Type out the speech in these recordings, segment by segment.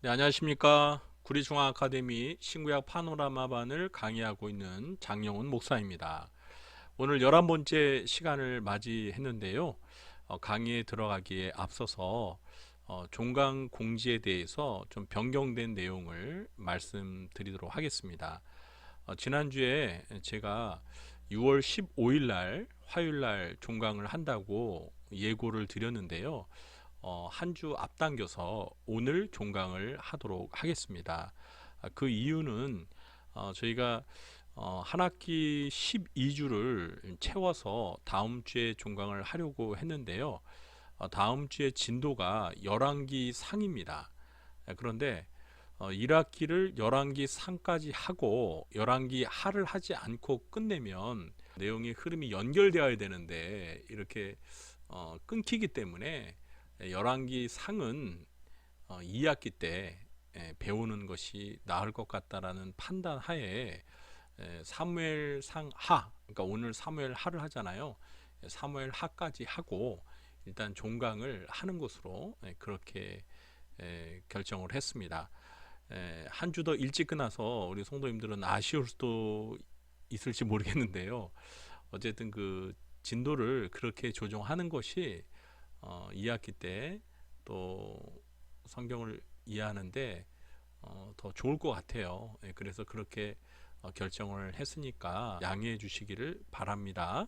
네, 안녕하십니까. 구리중앙아카데미 신구약 파노라마반을 강의하고 있는 장영훈 목사입니다. 오늘 11번째 시간을 맞이했는데요. 강의에 들어가기에 앞서서 종강 공지에 대해서 좀 변경된 내용을 말씀드리도록 하겠습니다. 지난주에 제가 6월 15일 날 화요일 날 종강을 한다고 예고를 드렸는데요. 한 주 앞당겨서 오늘 종강을 하도록 하겠습니다. 그 이유는 저희가 한 학기 12주를 채워서 다음 주에 종강을 하려고 했는데요. 다음 주에 진도가 11기 상입니다. 그런데 1학기를 11기 상까지 하고 11기 하를 하지 않고 끝내면 내용의 흐름이 연결되어야 되는데 이렇게 끊기기 때문에 11기 상은 2학기 때 배우는 것이 나을 것 같다라는 판단 하에 사무엘상 하, 그러니까 오늘 사무엘 하를 하잖아요. 사무엘 하까지 하고 일단 종강을 하는 것으로 그렇게 결정을 했습니다. 한 주 더 일찍 끝나서 우리 성도님들은 아쉬울 수도 있을지 모르겠는데요. 어쨌든 그 진도를 그렇게 조정하는 것이 2학기 때 또 성경을 이해하는데 더 좋을 것 같아요. 그래서 그렇게 결정을 했으니까 양해해 주시기를 바랍니다.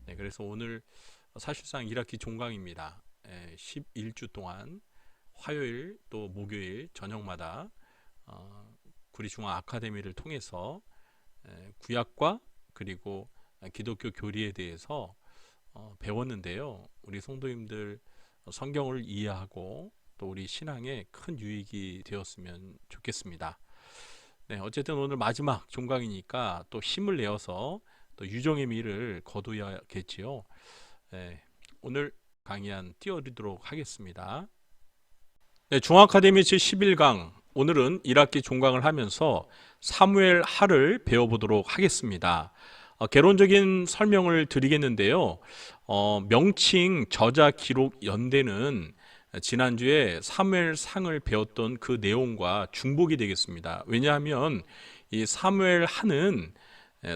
그래서 오늘 사실상 1학기 종강입니다. 11주 동안 화요일 또 목요일 저녁마다 구리중앙 아카데미를 통해서 구약과 그리고 기독교 교리에 대해서 배웠는데요. 우리 성도님들 성경을 이해하고 또 우리 신앙에 큰 유익이 되었으면 좋겠습니다. 네, 어쨌든 오늘 마지막 종강이니까 또 힘을 내어서 또 유종의 미를 거둬야겠지요. 네, 오늘 강의한 띄워드리도록 하겠습니다. 네, 중앙아카데미 제11강 오늘은 1학기 종강을 하면서 사무엘 하를 배워보도록 하겠습니다. 개론적인 설명을 드리겠는데요. 명칭 저자 기록 연대는 지난주에 사무엘상을 배웠던 그 내용과 중복이 되겠습니다. 왜냐하면 이 사무엘하는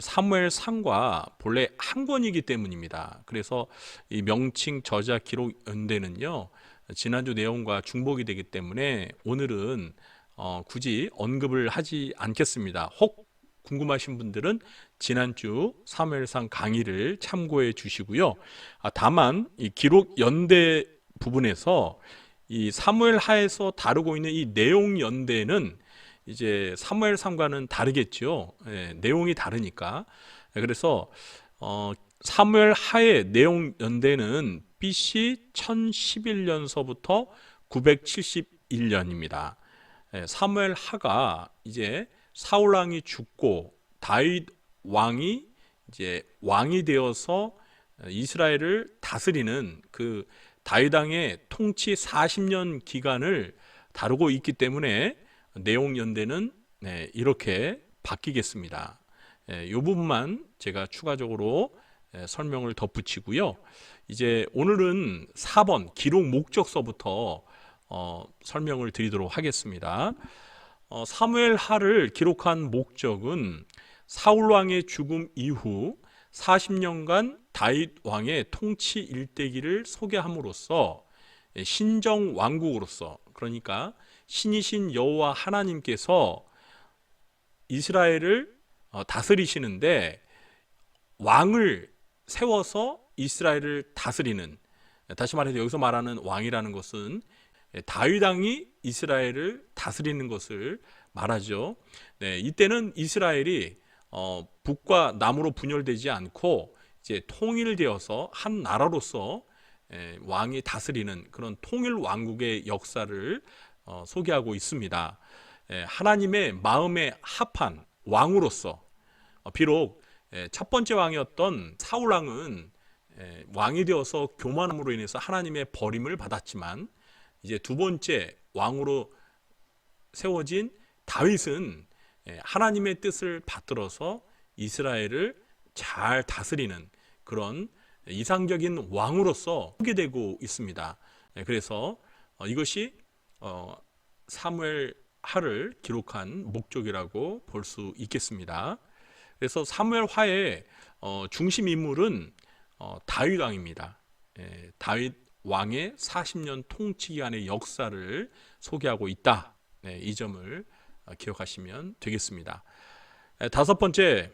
사무엘상과 본래 한 권이기 때문입니다. 그래서 이 명칭 저자 기록 연대는요. 지난주 내용과 중복이 되기 때문에 오늘은 굳이 언급을 하지 않겠습니다. 혹 궁금하신 분들은 지난주 사무엘상 강의를 참고해 주시고요. 다만 이 기록 연대 부분에서 이 사무엘하에서 다루고 있는 이 내용 연대는 이제 사무엘상과는 다르겠죠. 내용이 다르니까. 그래서 사무엘하의 내용 연대는 BC 1011년서부터 971년입니다. 사무엘하가 이제 사울 왕이 죽고 다윗 왕이 이제 왕이 되어서 이스라엘을 다스리는 그 다윗 왕의 통치 40년 기간을 다루고 있기 때문에 내용 연대는 이렇게 바뀌겠습니다. 이 부분만 제가 추가적으로 설명을 덧붙이고요. 이제 오늘은 4번 기록 목적서부터 설명을 드리도록 하겠습니다. 사무엘하를 기록한 목적은 사울 왕의 죽음 이후 40년간 다윗 왕의 통치 일대기를 소개함으로써 신정 왕국으로서, 그러니까 신이신 여호와 하나님께서 이스라엘을 다스리시는데 왕을 세워서 이스라엘을 다스리는, 다시 말해서 여기서 말하는 왕이라는 것은 다윗 왕이 이스라엘을 다스리는 것을 말하죠. 이때는 이스라엘이 북과 남으로 분열되지 않고 이제 통일되어서 한 나라로서 왕이 다스리는 그런 통일 왕국의 역사를 소개하고 있습니다. 하나님의 마음에 합한 왕으로서, 비록 첫 번째 왕이었던 사울 왕은 왕이 되어서 교만함으로 인해서 하나님의 버림을 받았지만 이제 두 번째 왕으로 세워진 다윗은 하나님의 뜻을 받들어서 이스라엘을 잘 다스리는 그런 이상적인 왕으로서 소개되고 있습니다. 그래서 이것이 사무엘 하를 기록한 목적이라고 볼 수 있겠습니다. 그래서 사무엘하의 중심 인물은 다윗 왕입니다. 다윗 왕의 40년 통치 기간의 역사를 소개하고 있다. 이 점을 기억하시면 되겠습니다. 다섯 번째,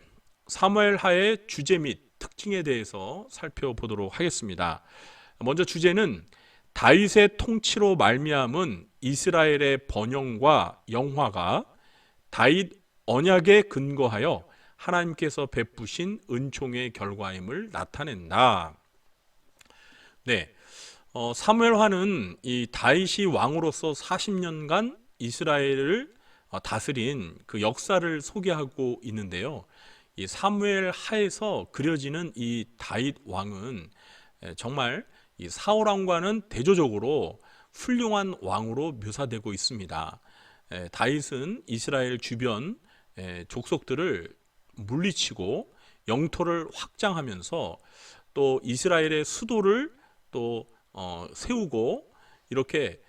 사무엘하의 주제 및 특징에 대해서 살펴보도록 하겠습니다. 먼저 주제는 다윗의 통치로 말미암은 이스라엘의 번영과 영화가 다윗 언약에 근거하여 하나님께서 베푸신 은총의 결과임을 나타낸다. 네, 사무엘하는 이 다윗이 왕으로서 40년간 이스라엘을 다스린 그 역사를 소개하고 있는데요. 이 사무엘하에서 그려지는 이 다윗 왕은 정말 이 사울 왕과는 대조적으로 훌륭한 왕으로 묘사되고 있습니다. 다윗은 이스라엘 주변 족속들을 물리치고 영토를 확장하면서 또 이스라엘의 수도를 또 세우고 이렇게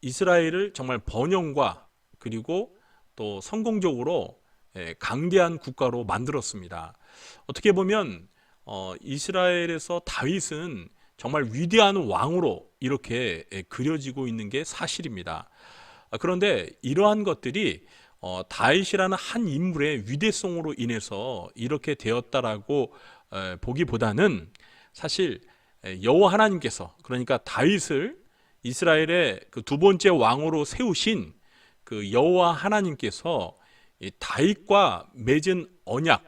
이스라엘을 정말 번영과 그리고 또 성공적으로 강대한 국가로 만들었습니다. 어떻게 보면 이스라엘에서 다윗은 정말 위대한 왕으로 이렇게 그려지고 있는 게 사실입니다. 그런데 이러한 것들이 다윗이라는 한 인물의 위대성으로 인해서 이렇게 되었다라고 보기보다는 사실 여호와 하나님께서, 그러니까 다윗을 이스라엘의 그 두 번째 왕으로 세우신 그 여호와 하나님께서 다윗과 맺은 언약,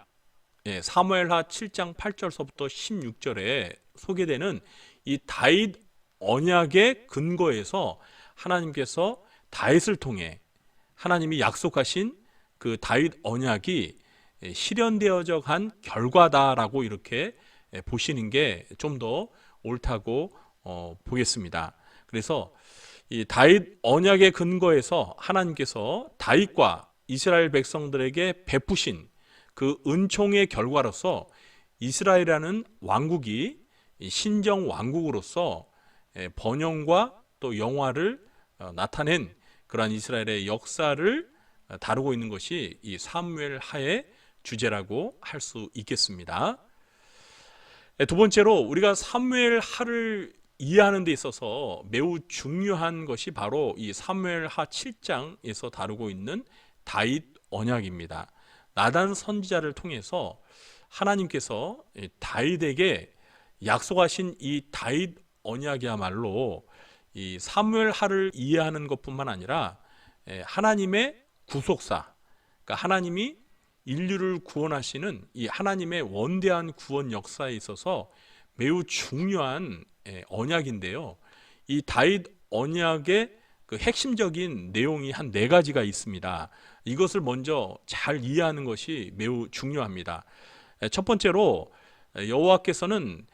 사무엘하 7장 8절서부터 16절에 소개되는 이 다윗 언약의 근거에서 하나님께서 다윗을 통해 하나님이 약속하신 그 다윗 언약이 실현되어져 간 결과다라고 이렇게 보시는 게 좀 더 옳다고 보겠습니다. 그래서 이 다윗 언약의 근거에서 하나님께서 다윗과 이스라엘 백성들에게 베푸신 그 은총의 결과로서 이스라엘이라는 왕국이 신정 왕국으로서 번영과 또 영화를 나타낸 그러한 이스라엘의 역사를 다루고 있는 것이 이 사무엘하의 주제라고 할 수 있겠습니다. 두 번째로 우리가 사무엘하를 이해하는 데 있어서 매우 중요한 것이 바로 이 사무엘하 7장에서 다루고 있는 다윗 언약입니다. 나단 선지자를 통해서 하나님께서 다윗에게 약속하신 이 다윗 언약이야말로 이 사무엘하를 이해하는 것뿐만 아니라 하나님의 구속사, 그러니까 하나님이 인류를 구원하시는 이 하나님의 원대한 구원 역사에 있어서 매우 중요한 언약인데요. 이 다윗 언약의 그 핵심적인 내용이 한 4가지가 있습니다. 이것을 먼저 잘 이해하는 것이 매우 중요합니다. 첫 번째로 여호와께서는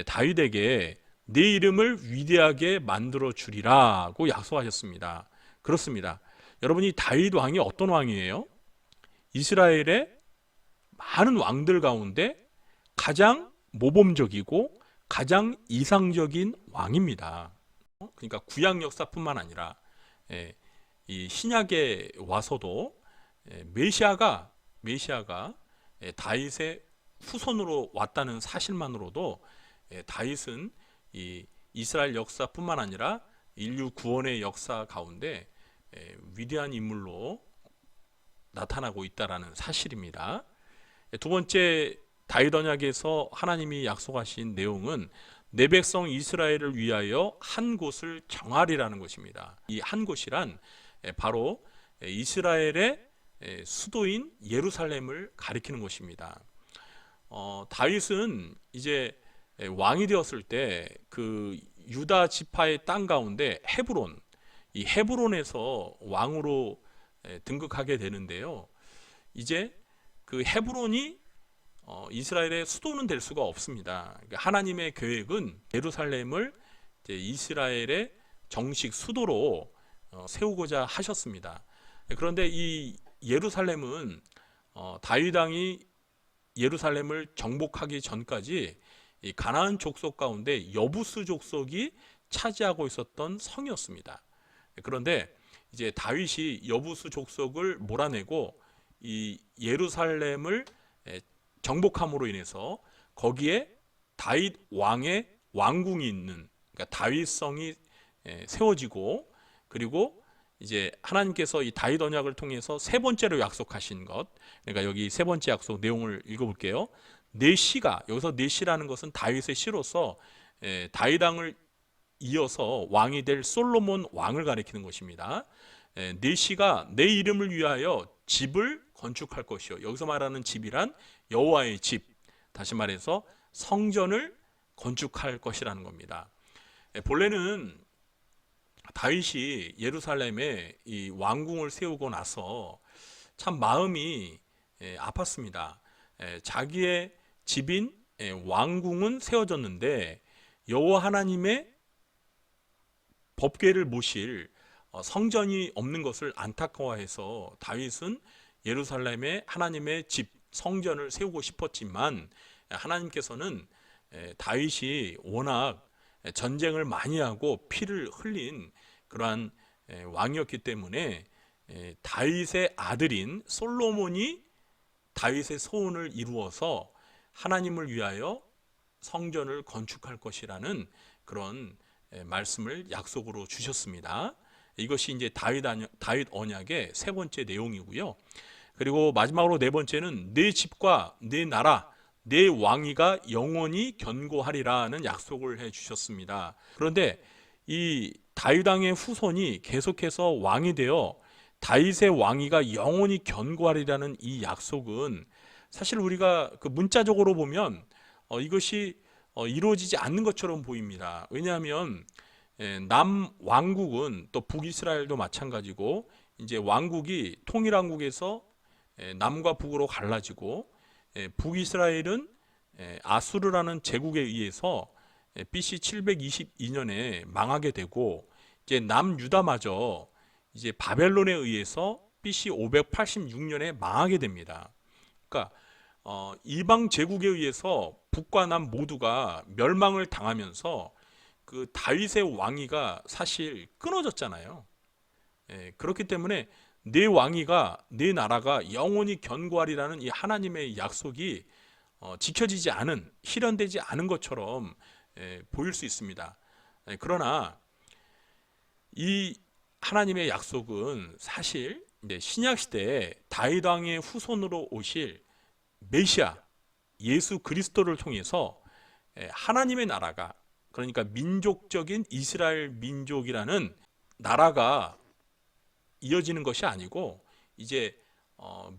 다윗에게 내 이름을 위대하게 만들어 주리라고 약속하셨습니다. 그렇습니다. 여러분이 다윗 왕이 어떤 왕이에요? 이스라엘의 많은 왕들 가운데 가장 모범적이고 가장 이상적인 왕입니다. 그러니까 구약 역사뿐만 아니라 이 신약에 와서도 메시아가 다윗의 후손으로 왔다는 사실만으로도 다윗은 이 이스라엘 역사뿐만 아니라 인류 구원의 역사 가운데 위대한 인물로 나타나고 있다라는 사실입니다. 두 번째, 다윗 언약에서 하나님이 약속하신 내용은 내 백성 이스라엘을 위하여 한 곳을 정하리라는 것입니다. 이 한 곳이란 바로 이스라엘의 수도인 예루살렘을 가리키는 것입니다. 다윗은 이제 왕이 되었을 때 그 유다 지파의 땅 가운데 헤브론, 이 헤브론에서 왕으로 등극하게 되는데요. 이제 그 헤브론이 이스라엘의 수도는 될 수가 없습니다. 그러니까 하나님의 계획은 예루살렘을 이제 이스라엘의 정식 수도로 세우고자 하셨습니다. 그런데 이 예루살렘은 다윗 왕이 예루살렘을 정복하기 전까지 이 가나안 족속 가운데 여부스 족속이 차지하고 있었던 성이었습니다. 그런데 이제 다윗이 여부수 족속을 몰아내고 이 예루살렘을 정복함으로 인해서 거기에 다윗 왕의 왕궁이 있는, 그러니까 다윗성이 세워지고, 그리고 이제 하나님께서 이 다윗 언약을 통해서 세 번째로 약속하신 것, 그러니까 여기 세 번째 약속 내용을 읽어볼게요. 내 씨가, 여기서 내 씨라는 것은 다윗의 씨로서 다윗 왕을 이어서 왕이 될 솔로몬 왕을 가리키는 것입니다. 내 씨가 내 이름을 위하여 집을 건축할 것이요. 여기서 말하는 집이란 여호와의 집, 다시 말해서 성전을 건축할 것이라는 겁니다. 본래는 다윗이 예루살렘에 이 왕궁을 세우고 나서 참 마음이 아팠습니다. 자기의 집인 왕궁은 세워졌는데 여호와 하나님의 법궤를 모실 성전이 없는 것을 안타까워해서 다윗은 예루살렘에 하나님의 집 성전을 세우고 싶었지만, 하나님께서는 다윗이 워낙 전쟁을 많이 하고 피를 흘린 그러한 왕이었기 때문에 다윗의 아들인 솔로몬이 다윗의 소원을 이루어서 하나님을 위하여 성전을 건축할 것이라는 그런 말씀을 약속으로 주셨습니다. 이것이 이제 다윗 언약의 세 번째 내용이고요. 그리고 마지막으로 네 번째는 내 집과 내 나라, 내 왕위가 영원히 견고하리라는 약속을 해 주셨습니다. 그런데 이 다윗 왕의 후손이 계속해서 왕이 되어 다윗의 왕위가 영원히 견고하리라는 이 약속은 사실 우리가 그 문자적으로 보면 이것이 이루어지지 않는 것처럼 보입니다. 왜냐하면 남왕국은 또 북이스라엘도 마찬가지고 이제 왕국이 통일왕국에서 남과 북으로 갈라지고 북이스라엘은 아수르라는 제국에 의해서 BC 722년에 망하게 되고, 이제 남유다마저 이제 바벨론에 의해서 BC 586년에 망하게 됩니다. 그러니까 이방 제국에 의해서 북과 남 모두가 멸망을 당하면서 그 다윗의 왕위가 사실 끊어졌잖아요. 그렇기 때문에 내 왕위가, 내 나라가 영원히 견고하리라는 이 하나님의 약속이 지켜지지 않은, 실현되지 않은 것처럼 보일 수 있습니다. 그러나 이 하나님의 약속은 사실 신약 시대에 다윗 왕의 후손으로 오실 메시아 예수 그리스도를 통해서 하나님의 나라가, 그러니까 민족적인 이스라엘 민족이라는 나라가 이어지는 것이 아니고 이제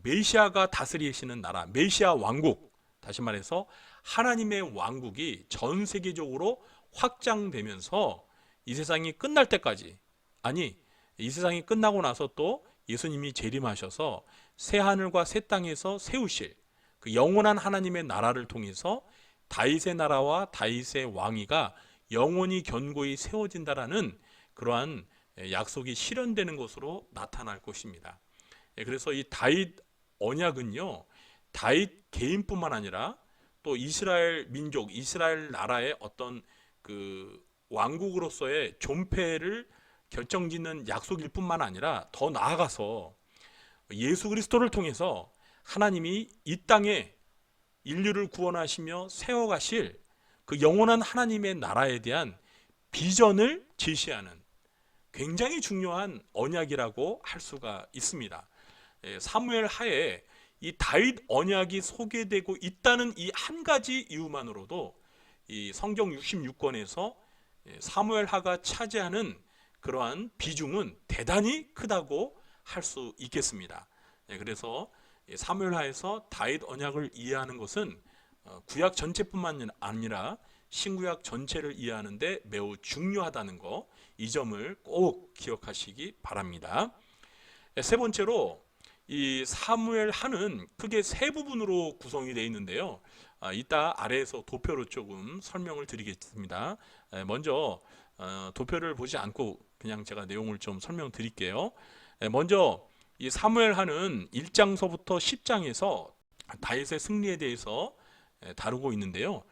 메시아가 다스리시는 나라, 메시아 왕국, 다시 말해서 하나님의 왕국이 전 세계적으로 확장되면서 이 세상이 끝날 때까지, 아니 이 세상이 끝나고 나서 또 예수님이 재림하셔서 새 하늘과 새 땅에서 세우실 그 영원한 하나님의 나라를 통해서 다윗의 나라와 다윗의 왕위가 영원히 견고히 세워진다라는 그러한 약속이 실현되는 것으로 나타날 것입니다. 그래서 이 다윗 언약은요, 다윗 개인뿐만 아니라 또 이스라엘 민족, 이스라엘 나라의 어떤 그 왕국으로서의 존폐를 결정짓는 약속일 뿐만 아니라 더 나아가서 예수 그리스도를 통해서 하나님이 이 땅에 인류를 구원하시며 세워가실 그 영원한 하나님의 나라에 대한 비전을 제시하는 굉장히 중요한 언약이라고 할 수가 있습니다. 사무엘 하에 이 다윗 언약이 소개되고 있다는 이 한 가지 이유만으로도 이 성경 66권에서 사무엘 하가 차지하는 그러한 비중은 대단히 크다고 할 수 있겠습니다. 그래서 사무엘 하에서 다윗 언약을 이해하는 것은 구약 전체뿐만 아니라 신구약 전체를 이해하는데 매우 중요하다는 거, 이 점을 꼭 기억하시기 바랍니다. 세 번째로 이 사무엘 하는 크게 세 부분으로 구성이 되어 있는데요. 이따 아래에서 도표로 조금 설명을 드리겠습니다. 먼저 도표를 보지 않고 그냥 제가 내용을 좀 설명드릴게요. 먼저 이 사무엘 하는 1장서부터 10장에서 다윗의 승리에 대해서 다루고 있는데요.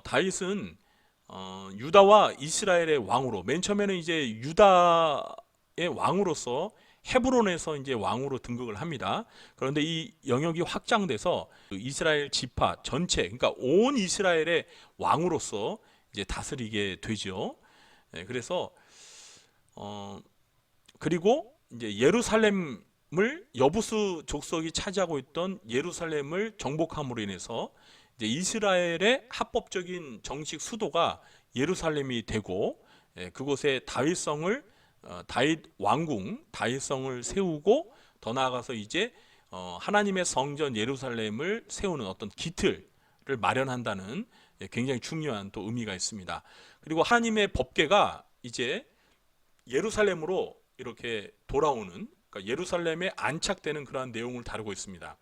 다윗은 유다와 이스라엘의 왕으로, 맨 처음에는 이제 유다의 왕으로서 헤브론에서 이제 왕으로 등극을 합니다. 그런데 이 영역이 확장돼서 그 이스라엘 지파 전체, 그러니까 온 이스라엘의 왕으로서 이제 다스리게 되죠. 그래서 그리고 이제 예루살렘을 여부수 족속이 차지하고 있던 예루살렘을 정복함으로 인해서 이제 이스라엘의 합법적인 정식 수도가 예루살렘이 되고, 그곳에 다윗 왕궁 다윗성을 세우고, 더 나아가서 이제 하나님의 성전 예루살렘을 세우는 어떤 기틀을 마련한다는 굉장히 중요한 또 의미가 있습니다. 그리고 하나님의 법궤가 이제 예루살렘으로 이렇게 돌아오는, 그러니까 예루살렘에 안착되는 그러한 내용을 다루고 있습니다.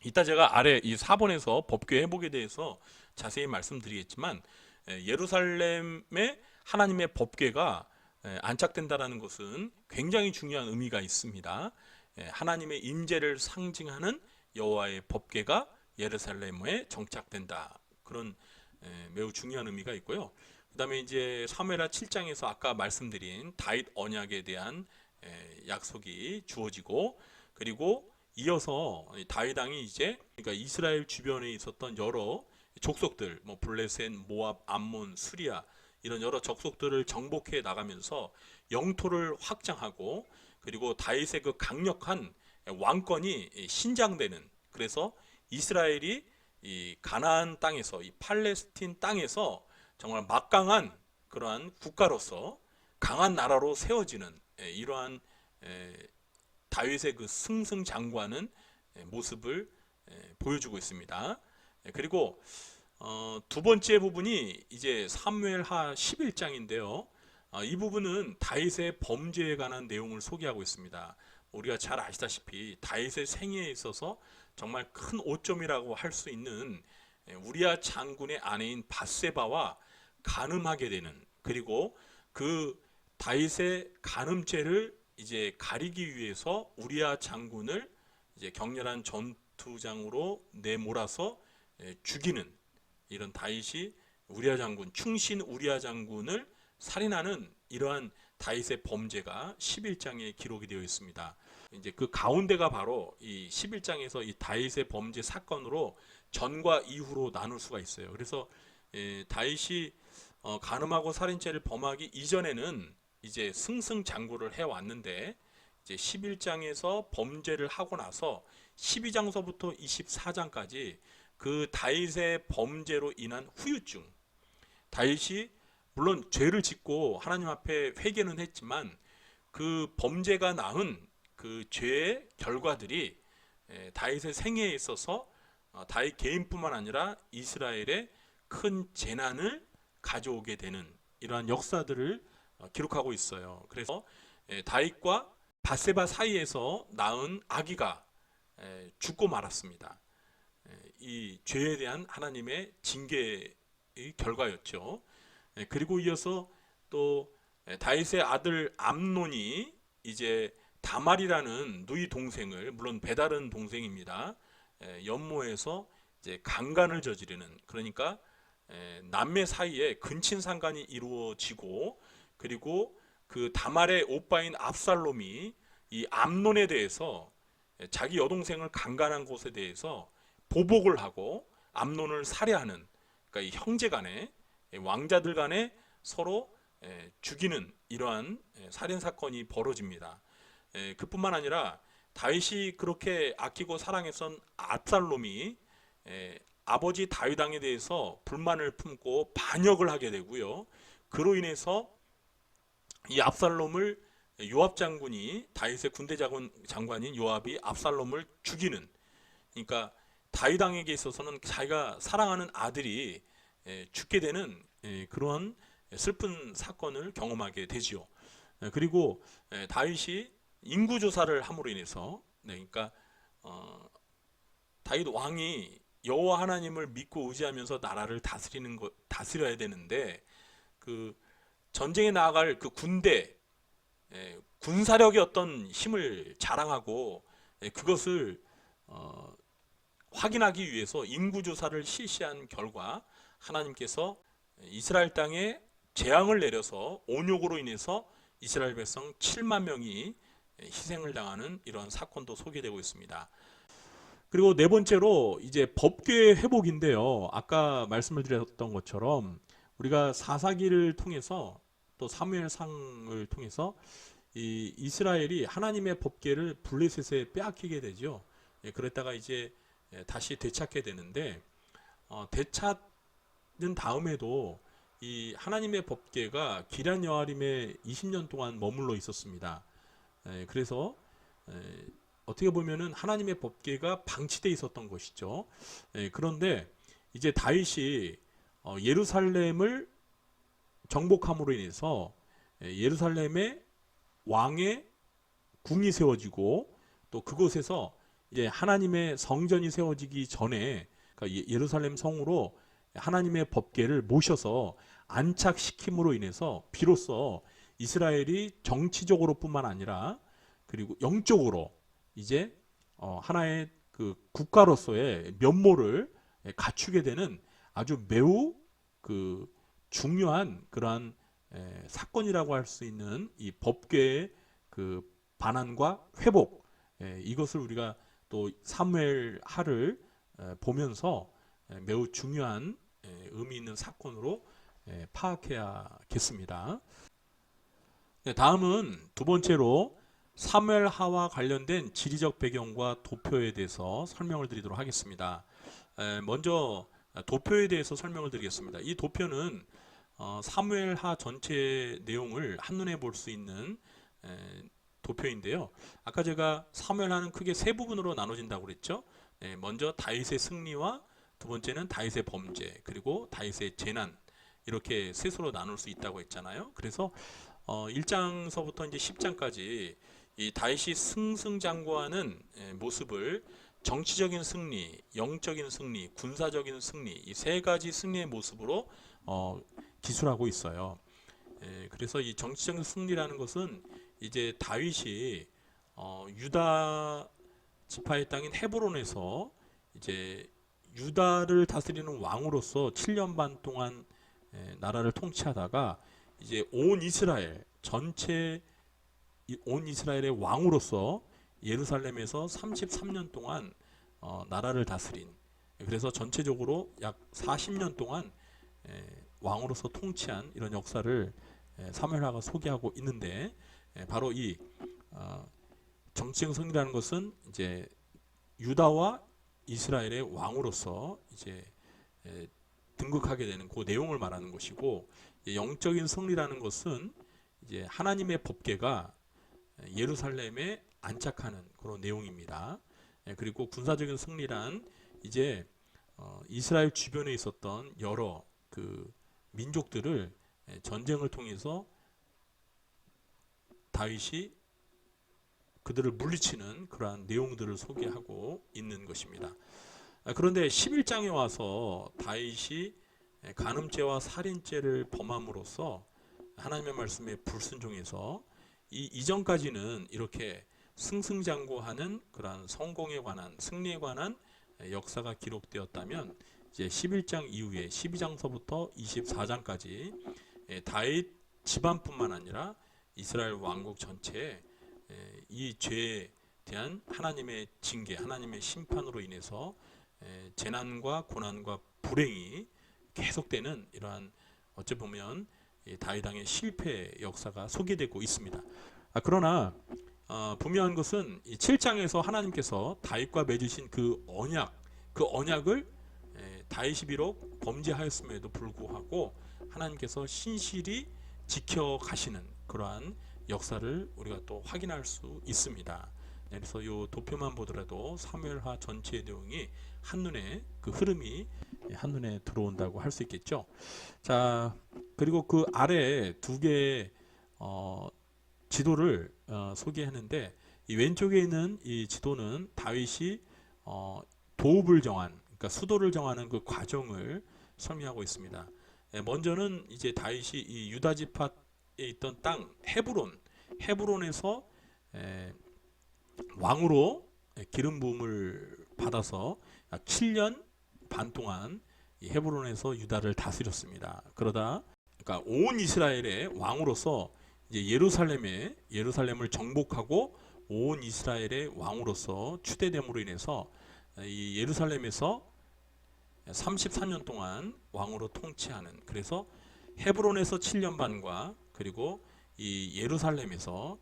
이따 제가 아래 이 4번에서 법궤 회복에 대해서 자세히 말씀드리겠지만, 예루살렘에 하나님의 법궤가 안착된다라는 것은 굉장히 중요한 의미가 있습니다. 하나님의 임재를 상징하는 여호와의 법궤가 예루살렘에 정착된다. 그런 매우 중요한 의미가 있고요. 그 다음에 이제 사무엘하 7장에서 아까 말씀드린 다윗 언약에 대한 약속이 주어지고, 그리고 이어서 다윗 왕이 이제 그러니까 이스라엘 주변에 있었던 여러 족속들, 뭐 블레셋, 모압, 암몬, 스리아, 이런 여러 족속들을 정복해 나가면서 영토를 확장하고, 그리고 다윗의 그 강력한 왕권이 신장되는, 그래서 이스라엘이 이 가나안 땅에서, 이 팔레스틴 땅에서 정말 막강한 그러한 국가로서 강한 나라로 세워지는 이러한 다윗의 그 승승장구하는 모습을 보여주고 있습니다. 그리고 두 번째 부분이 이제 사무엘하 11장인데요. 이 부분은 다윗의 범죄에 관한 내용을 소개하고 있습니다. 우리가 잘 아시다시피 다윗의 생애에 있어서 정말 큰 오점이라고 할 수 있는 우리야 장군의 아내인 밧세바와 간음하게 되는, 그리고 그 다윗의 간음죄를 이제 가리기 위해서 우리야 장군을 이제 격렬한 전투장으로 내몰아서 죽이는, 이런 다윗이 우리야 장군, 충신 우리야 장군을 살인하는 이러한 다윗의 범죄가 11장에 기록이 되어 있습니다. 이제 그 가운데가 바로 이 11장에서 이 다윗의 범죄 사건으로 전과 이후로 나눌 수가 있어요. 그래서 다윗이 간음하고 살인죄를 범하기 이전에는 이제 승승장구를 해왔는데, 이제 11장에서 범죄를 하고 나서 12장서부터 24장까지 그 다윗의 범죄로 인한 후유증, 다윗이 물론 죄를 짓고 하나님 앞에 회개는 했지만 그 범죄가 낳은 그 죄의 결과들이 다윗의 생애에 있어서 다윗 개인뿐만 아니라 이스라엘에 큰 재난을 가져오게 되는 이러한 역사들을 기록하고 있어요. 그래서 다윗과 밧세바 사이에서 낳은 아기가 죽고 말았습니다. 이 죄에 대한 하나님의 징계의 결과였죠. 그리고 이어서 또 다윗의 아들 암논이 이제 다말이라는 누이 동생을, 물론 배다른 동생입니다, 연모해서 이제 강간을 저지르는, 그러니까 남매 사이에 근친상간이 이루어지고, 그리고 그 다말의 오빠인 압살롬이 이 암논에 대해서 자기 여동생을 강간한 것에 대해서 보복을 하고 암논을 살해하는, 그러니까 이 형제간에, 왕자들 간에 서로 죽이는 이러한 살인 사건이 벌어집니다. 그뿐만 아니라 다윗이 그렇게 아끼고 사랑했던 압살롬이 아버지 다윗 왕에 대해서 불만을 품고 반역을 하게 되고요. 그로 인해서 이 압살롬을 요압 장군이, 다윗의 군대 장관인 요압이 압살롬을 죽이는, 그러니까 다윗 왕에게 있어서는 자기가 사랑하는 아들이 죽게 되는 그런 슬픈 사건을 경험하게 되지요. 그리고 다윗이 인구 조사를 함으로 인해서, 그러니까 다윗 왕이 여호와 하나님을 믿고 의지하면서 나라를 다스려야 되는데, 그 전쟁에 나아갈 그 군대, 군사력의 어떤 힘을 자랑하고 그것을 확인하기 위해서 인구조사를 실시한 결과 하나님께서 이스라엘 땅에 재앙을 내려서 온욕으로 인해서 이스라엘 백성 7만 명이 희생을 당하는 이런 사건도 소개되고 있습니다. 그리고 네 번째로 이제 법궤 회복인데요. 아까 말씀을 드렸던 것처럼 우리가 사사기를 통해서 또 사무엘상을 통해서 이 이스라엘이 하나님의 법궤를 블레셋에 빼앗기게 되죠. 그랬다가 이제 다시 되찾게 되는데 되찾은 다음에도 이 하나님의 법궤가 기럇 여아림에 20년 동안 머물러 있었습니다. 그래서 어떻게 보면은 하나님의 법궤가 방치되어 있었던 것이죠. 그런데 이제 다윗이 예루살렘을 정복함으로 인해서 예루살렘에 왕의 궁이 세워지고 또 그곳에서 이제 하나님의 성전이 세워지기 전에 그러니까 예루살렘 성으로 하나님의 법궤를 모셔서 안착시킴으로 인해서 비로소 이스라엘이 정치적으로뿐만 아니라 그리고 영적으로 이제 하나의 그 국가로서의 면모를 갖추게 되는 아주 매우 그 중요한 그러한 사건이라고 할 수 있는 이 법궤의 그 반환과 회복, 이것을 우리가 또 사무엘하를 보면서 매우 중요한 의미 있는 사건으로 파악해야겠습니다. 다음은 두 번째로 사무엘하와 관련된 지리적 배경과 도표에 대해서 설명을 드리도록 하겠습니다. 먼저 도표에 대해서 설명을 드리겠습니다. 이 도표는 사무엘하 전체 내용을 한눈에 볼 수 있는 도표인데요. 아까 제가 사무엘하는 크게 세 부분으로 나눠진다고 그랬죠. 먼저 다윗의 승리와 두 번째는 다윗의 범죄, 그리고 다윗의 재난, 이렇게 셋으로 나눌 수 있다고 했잖아요. 그래서 1장서부터 이제 10장까지 이 다윗이 승승장구하는 모습을 정치적인 승리, 영적인 승리, 군사적인 승리, 이 세 가지 승리의 모습으로 기술하고 있어요. 그래서 이 정치적인 승리라는 것은 이제 다윗이 유다 지파의 땅인 헤브론에서 이제 유다를 다스리는 왕으로서 7년 반 동안 나라를 통치하다가 이제 온 이스라엘 전체 온 이스라엘의 왕으로서 예루살렘에서 33년 동안 나라를 다스린, 그래서 전체적으로 약 40년 동안 왕으로서 통치한 이런 역사를 사무엘하가 소개하고 있는데, 바로 이 정치적 승리라는 것은 이제 유다와 이스라엘의 왕으로서 이제 등극하게 되는 그 내용을 말하는 것이고, 영적인 승리라는 것은 이제 하나님의 법궤가 예루살렘에 안착하는 그런 내용입니다. 그리고 군사적인 승리란 이제 이스라엘 주변에 있었던 여러 그 민족들을 전쟁을 통해서 다윗이 그들을 물리치는 그러한 내용들을 소개하고 있는 것입니다. 그런데 11장에 와서 다윗이 간음죄와 살인죄를 범함으로써 하나님의 말씀에 불순종해서 이 이전까지는 이렇게 승승장구하는 그러한 성공에 관한, 승리에 관한 역사가 기록되었다면, 이제 11장 이후에 12장서부터 24장까지 다윗 집안뿐만 아니라 이스라엘 왕국 전체에 이 죄에 대한 하나님의 징계, 하나님의 심판으로 인해서 재난과 고난과 불행이 계속되는 이러한, 어찌 보면 다윗 왕의 실패 역사가 소개되고 있습니다. 그러나 분명한 것은 이 7장에서 하나님께서 다윗과 맺으신 그 언약을 다윗이 비록 범죄하였음에도 불구하고 하나님께서 신실히 지켜가시는 그러한 역사를 우리가 또 확인할 수 있습니다. 그래서 이 도표만 보더라도 사무엘하 전체의 내용이 한눈에, 그 흐름이 한눈에 들어온다고 할 수 있겠죠. 자, 그리고 그 아래 두 개의 지도를 소개하는데, 이 왼쪽에 있는 이 지도는 다윗이 도읍을 정한, 그러니까 수도를 정하는 그 과정을 설명하고 있습니다. 먼저는 이제 다윗이 이 유다 지파에 있던 땅 헤브론에서 왕으로 기름 부음을 받아서 약 7년 반 동안 이 헤브론에서 유다를 다스렸습니다. 그러다 그러니까 온 이스라엘의 왕으로서 이제 예루살렘을 정복하고 온 이스라엘의 왕으로서 추대됨으로 인해서 이 예루살렘에서 34년 동안 왕으로 통치하는, 그래서 헤브론에서 7년 반과 그리고 이 예루살렘에서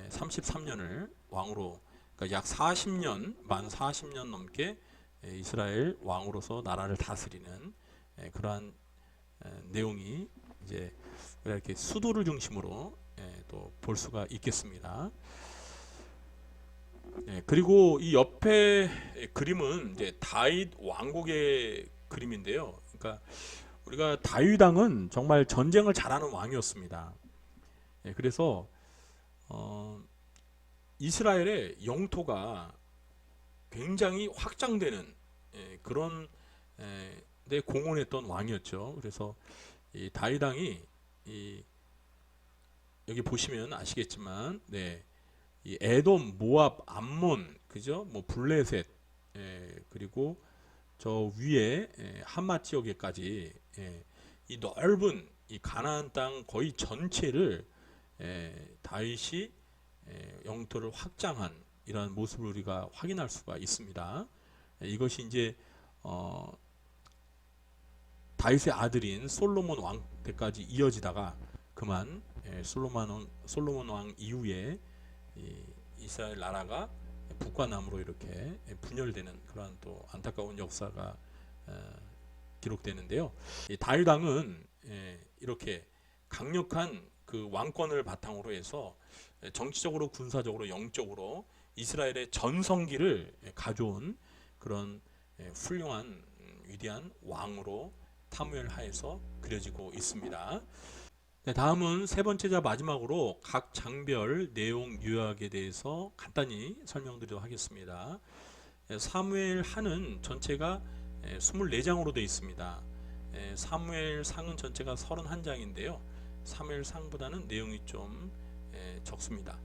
33년을 왕으로, 그러니까 약 40년, 만 40년 넘게 이스라엘 왕으로서 나라를 다스리는 그러한 내용이 이제 이렇게 수도를 중심으로 또 볼 수가 있겠습니다. 그리고 이 옆에 그림은 이제 다윗 왕국의 그림인데요. 그러니까 우리가 다윗 왕은 정말 전쟁을 잘하는 왕이었습니다. 그래서 이스라엘의 영토가 굉장히 확장되는 그런 데 공헌했던 왕이었죠. 그래서 이 다윗 왕이 여기 보시면 아시겠지만, 이 에돔, 모압, 암몬, 그죠? 뭐 블레셋, 그리고 저 위에 하맛 지역에까지 이 넓은 이 가나안 땅 거의 전체를 다윗이 영토를 확장한 이러한 모습을 우리가 확인할 수가 있습니다. 이것이 이제 다윗의 아들인 솔로몬 왕 때까지 이어지다가 그만 솔로몬 왕 이후에 이스라엘 나라가 북과 남으로 이렇게 분열되는 그러한 또 안타까운 역사가 기록되는데요. 다윗 왕은 이렇게 강력한 그 왕권을 바탕으로 해서 정치적으로, 군사적으로, 영적으로 이스라엘의 전성기를 가져온 그런 훌륭한 위대한 왕으로 사무엘하에서 그려지고 있습니다. 다음은 세 번째자 마지막으로 각 장별 내용 요약에 대해서 간단히 설명드리도록 하겠습니다. 사무엘하는 전체가 24장으로 되어 있습니다. 사무엘상은 전체가 31장인데요. 사무엘상보다는 내용이 좀 적습니다.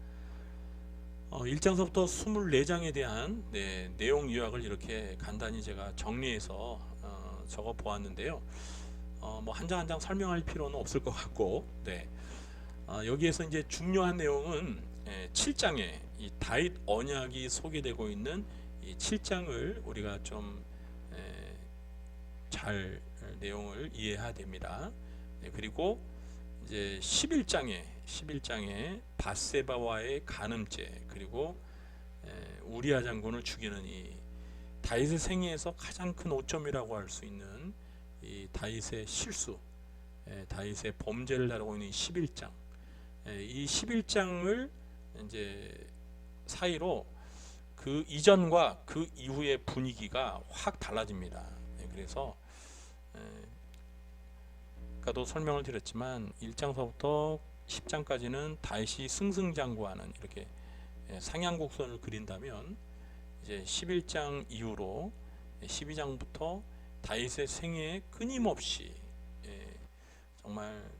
1장서부터 24장에 대한 내용 요약을 이렇게 간단히 제가 정리해서 적어 보았는데요. 뭐 한 장 한 장 설명할 필요는 없을 것 같고, 여기에서 이제 중요한 내용은 7장에 이 다윗 언약이 소개되고 있는 이 7장을 우리가 좀 잘 내용을 이해해야 됩니다. 그리고 이제 11장에 밧세바와의 간음죄, 그리고 우리아 장군을 죽이는 이 다윗의 생애에서 가장 큰 오점이라고 할 수 있는 이 다윗의 실수, 다윗의 범죄를 다루고 있는 11장, 이 11장을 이제 사이로 그 이전과 그 이후의 분위기가 확 달라집니다. 그래서 아까도 설명을 드렸지만 1장서부터 10장까지는 다윗이 승승장구하는 이렇게 상향곡선을 그린다면, 이제 11장 이후로 12장부터 다윗의 생애에 끊임없이 정말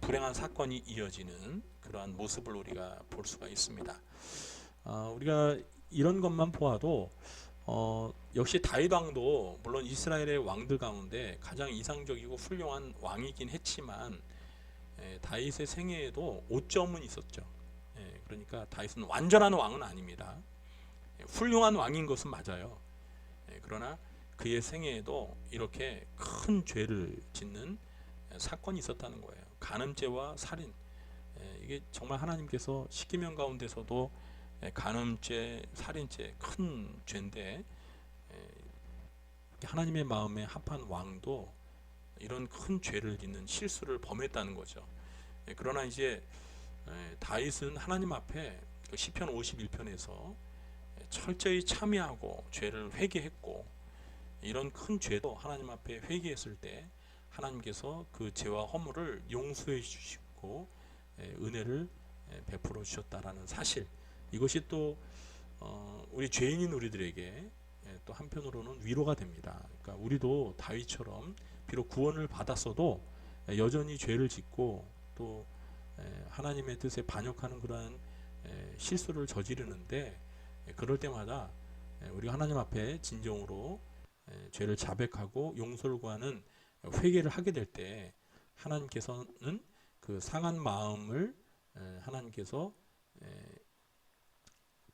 불행한 사건이 이어지는 그러한 모습을 우리가 볼 수가 있습니다. 우리가 이런 것만 보아도 역시 다윗 왕도 물론 이스라엘의 왕들 가운데 가장 이상적이고 훌륭한 왕이긴 했지만 다윗의 생애에도 오점은 있었죠. 그러니까 다윗은 완전한 왕은 아닙니다. 훌륭한 왕인 것은 맞아요. 그러나 그의 생애에도 이렇게 큰 죄를 짓는 사건이 있었다는 거예요. 간음죄와 살인, 이게 정말 하나님께서 십계명 가운데서도 간음죄, 살인죄 큰 죄인데, 하나님의 마음에 합한 왕도 이런 큰 죄를 짓는 실수를 범했다는 거죠. 그러나 이제 다윗은 하나님 앞에 시편 51편에서 철저히 참회하고 죄를 회개했고, 이런 큰 죄도 하나님 앞에 회개했을 때 하나님께서 그 죄와 허물을 용서해 주시고 은혜를 베풀어 주셨다라는 사실, 이것이 또 우리 죄인인 우리들에게 또 한편으로는 위로가 됩니다. 그러니까 우리도 다윗처럼 비록 구원을 받았어도 여전히 죄를 짓고 또 하나님의 뜻에 반역하는 그러한 실수를 저지르는데, 그럴 때마다 우리가 하나님 앞에 진정으로 죄를 자백하고 용서를 구하는 회개를 하게 될 때 하나님께서는 그 상한 마음을 하나님께서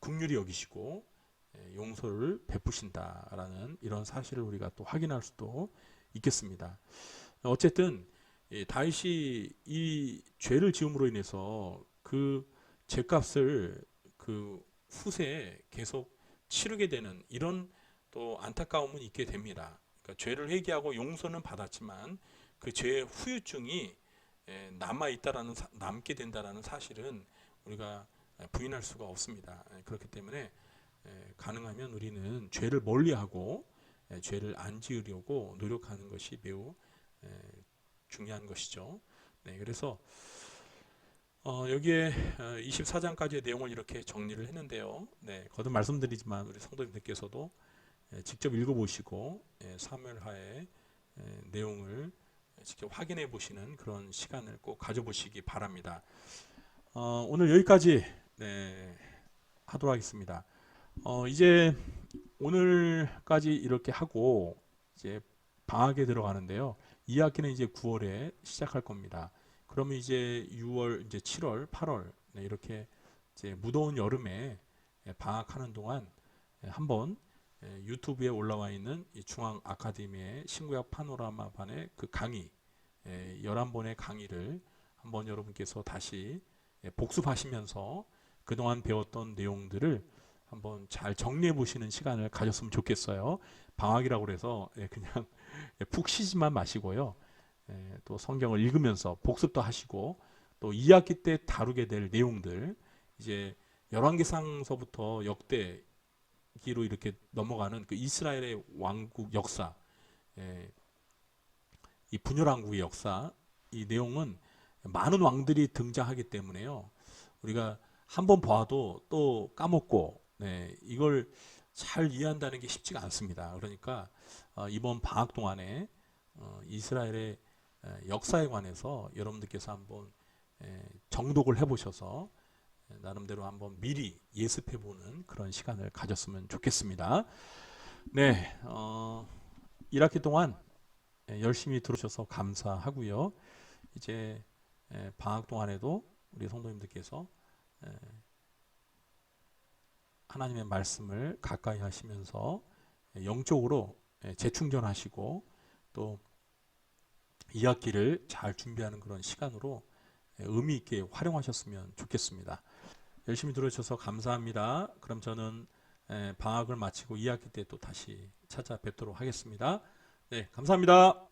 긍휼히 여기시고 용서를 베푸신다라는 이런 사실을 우리가 또 확인할 수도 있겠습니다. 어쨌든 다윗이 이 죄를 지음으로 인해서 그 죄값을 그 후세에 계속 치르게 되는 이런 또 안타까움은 있게 됩니다. 그러니까 죄를 회개하고 용서는 받았지만 그 죄의 후유증이 남게 된다라는 사실은 우리가 부인할 수가 없습니다. 그렇기 때문에 가능하면 우리는 죄를 멀리하고 죄를 안 지으려고 노력하는 것이 매우 중요한 것이죠. 네, 그래서 여기에 24장까지의 내용을 이렇게 정리를 했는데요. 네, 거듭 말씀드리지만 우리 성도님들께서도 직접 읽어보시고 사무엘하의 내용을 직접 확인해 보시는 그런 시간을 꼭 가져보시기 바랍니다. 오늘 여기까지 하도록 하겠습니다. 이제 오늘까지 이렇게 하고 이제 방학에 들어가는데요. 2학기는 이제 9월에 시작할 겁니다. 그러면 이제 6월, 이제 7월, 8월 이렇게 이제 무더운 여름에 방학하는 동안 한번 유튜브에 올라와 있는 이 중앙 아카데미의 신구약 파노라마반의 그 강의 11번의 강의를 한번 여러분께서 다시 복습하시면서 그동안 배웠던 내용들을 한번 잘 정리해 보시는 시간을 가졌으면 좋겠어요. 방학이라고 해서 그냥 푹 쉬지만 마시고요. 또 성경을 읽으면서 복습도 하시고 또 2학기 때 다루게 될 내용들 이제 열왕기상서부터 역대기로 이렇게 넘어가는 그 이스라엘의 왕국 역사, 이 분열왕국의 역사, 이 내용은 많은 왕들이 등장하기 때문에요. 우리가 한번 봐도 또 까먹고 이걸 잘 이해한다는 게 쉽지가 않습니다. 그러니까 이번 방학 동안에 이스라엘의 역사에 관해서 여러분들께서 한번 정독을 해보셔서 나름대로 한번 미리 예습해보는 그런 시간을 가졌으면 좋겠습니다. 네, 1학기 동안 열심히 들으셔서 감사하고요. 이제 방학 동안에도 우리 성도님들께서 하나님의 말씀을 가까이 하시면서 영적으로 재충전하시고 또 2학기를 잘 준비하는 그런 시간으로 의미 있게 활용하셨으면 좋겠습니다. 열심히 들어주셔서 감사합니다. 그럼 저는 방학을 마치고 2학기 때 또 다시 찾아뵙도록 하겠습니다. 네, 감사합니다.